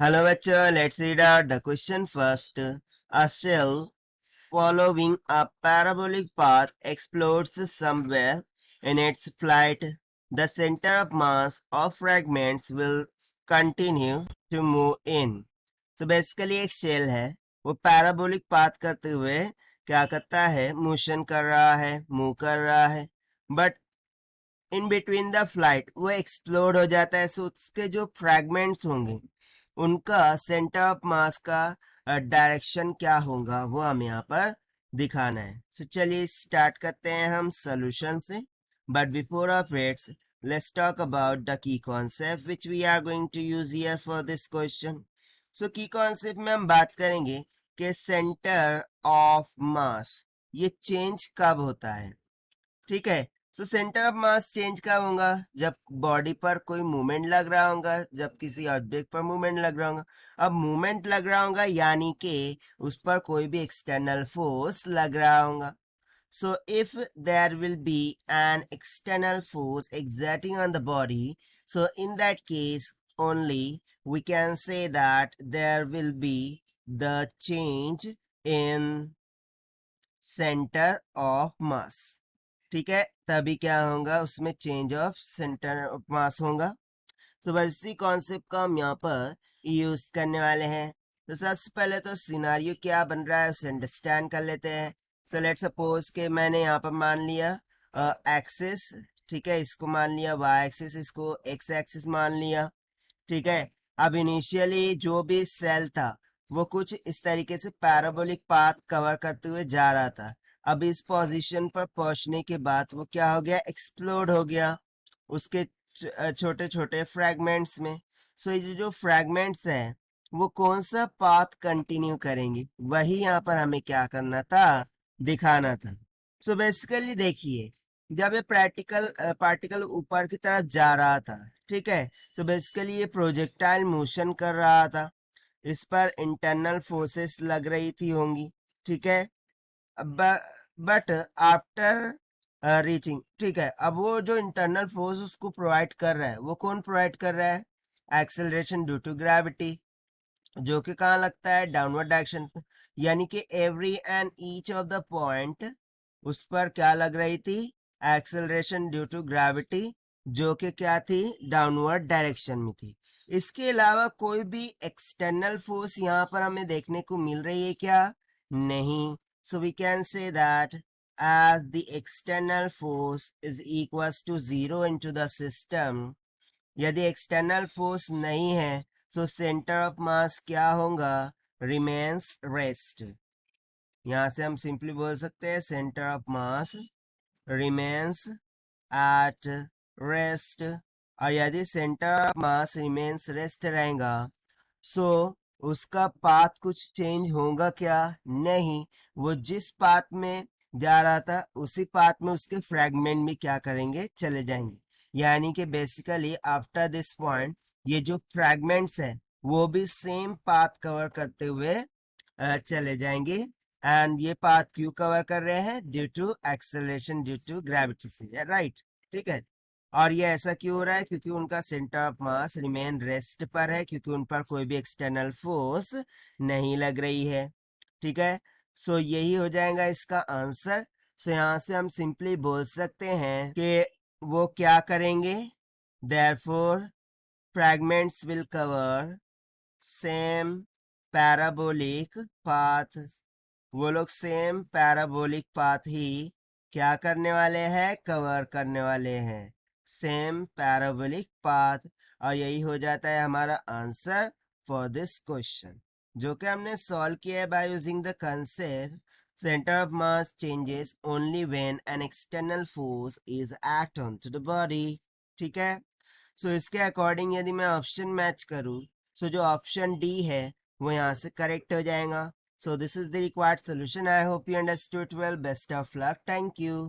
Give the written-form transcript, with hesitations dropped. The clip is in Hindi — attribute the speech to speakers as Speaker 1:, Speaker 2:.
Speaker 1: Hello, bachcha. Let's read out the question first. A shell following a parabolic path explodes somewhere in its flight. The center of mass of fragments will continue to move in. तो बेसिकली एक शेल है, वो पैराबोलिक पाथ करते हुए क्या करता है, मोशन कर रहा है, मूव कर रहा है, but in between the flight वो एक्सप्लोड हो जाता है। सो उसके जो फ्रैगमेंट्स होंगे उनका सेंटर ऑफ मास का डायरेक्शन क्या होगा वो हमें यहाँ पर दिखाना है। सो चलिए स्टार्ट करते हैं हम सोल्यूशन से, but before of it's let's talk about the key concept which we are going to use here for this question. So key concept में हम बात करेंगे कि सेंटर ऑफ मास ये चेंज कब होता है। ठीक है, so centre of mass change कब होगा, जब बॉडी पर कोई मूवमेंट लग रहा होगा, जब किसी ऑब्जेक्ट पर मूवमेंट लग रहा होगा। अब मूवमेंट लग रहा होगा यानी कि उस पर कोई भी एक्सटर्नल फोर्स लग रहा होगा। So if there will be an external force exerting on the body, so in that case only we can say that there will be the change in center of mass। ठीक है, तभी क्या होगा, उसमें चेंज ऑफ सेंटर ऑफ मास होगा। तो बस इसी कॉन्सेप्ट का हम यहाँ पर यूज करने वाले हैं। तो सबसे पहले तो सिनारियो क्या बन रहा है उसे अंडरस्टैंड कर लेते हैं। सो लेट सपोज के मैंने यहाँ पर मान लिया एक्सिस, ठीक है, इसको मान लिया वाई एक्सिस, इसको एक्स एक्सिस मान लिया। ठीक है, अब इनिशियली जो भी सेल था वो कुछ इस तरीके से पैराबोलिक पाथ कवर करते हुए जा रहा था। अब इस पोजीशन पर पहुंचने के बाद वो क्या हो गया, एक्सप्लोड हो गया उसके छोटे छोटे फ्रैगमेंट्स में। सो ये जो फ्रैगमेंट्स हैं वो कौन सा पाथ कंटिन्यू करेंगे, वही यहाँ पर हमें क्या करना था, दिखाना था। सो बेसिकली देखिए, जब ये पार्टिकल ऊपर की तरफ जा रहा था, ठीक है, तो बेसिकली ये प्रोजेक्टाइल मोशन कर रहा था, इस पर इंटरनल फोर्सेस लग रही थी होंगी, ठीक है। बट आफ्टर रीचिंग, ठीक है, अब वो जो इंटरनल फोर्स उसको प्रोवाइड कर रहा है वो कौन प्रोवाइड कर रहा है, एक्सेलरेशन ड्यू टू ग्रेविटी, जो कि कहाँ लगता है, डाउनवर्ड डायरेक्शन पे। यानी कि every and each of the point उस पर क्या लग रही थी, एक्सेलरेशन ड्यू टू ग्रेविटी, जो कि क्या थी, डाउनवर्ड डायरेक्शन में थी। इसके अलावा कोई भी एक्सटर्नल फोर्स यहाँ पर हमें देखने को मिल रही है क्या, नहीं। So we can say that as the external force is equals to 0 into the system, यदि एक्सटर्नल फोर्स नहीं है तो सेंटर ऑफ मास क्या होगा, रिमेन्स रेस्ट। यहां से हम सिंपली बोल सकते हैं centre of mass remains at rest. और यदि centre of mass remains rest रहेगा सो उसका पाथ कुछ चेंज होगा क्या, नहीं। वो जिस पाथ में जा रहा था उसी पाथ में उसके फ्रैगमेंट भी क्या करेंगे, चले जाएंगे। यानी कि बेसिकली आफ्टर दिस पॉइंट ये जो फ्रैगमेंट्स है वो भी सेम पाथ कवर करते हुए चले जाएंगे। एंड ये पाथ क्यों कवर कर रहे हैं, due to acceleration due to gravity से, राइट। ठीक है, और ये ऐसा क्यों हो रहा है, क्योंकि उनका centre of mass remain rest पर है, क्योंकि उन पर कोई भी एक्सटर्नल फोर्स नहीं लग रही है। ठीक है, सो यही हो जाएगा इसका आंसर। सो यहाँ से हम सिंपली बोल सकते हैं कि वो क्या करेंगे, therefore fragments will cover same parabolic path. वो लोग सेम पैराबोलिक पाथ ही क्या करने वाले हैं, कवर करने वाले हैं, सेम पैराबोलिक पाथ। और यही हो जाता है हमारा आंसर फॉर दिस क्वेश्चन, जो कि हमने सॉल्व किया है by using the concept centre of mass changes only when an external force is act on to the body. ठीक है, सो इसके अकॉर्डिंग यदि मैं ऑप्शन मैच करूं सो जो ऑप्शन डी है वो यहाँ से करेक्ट हो जाएगा। So this is the required solution. I hope you understood well. Best of luck. Thank you.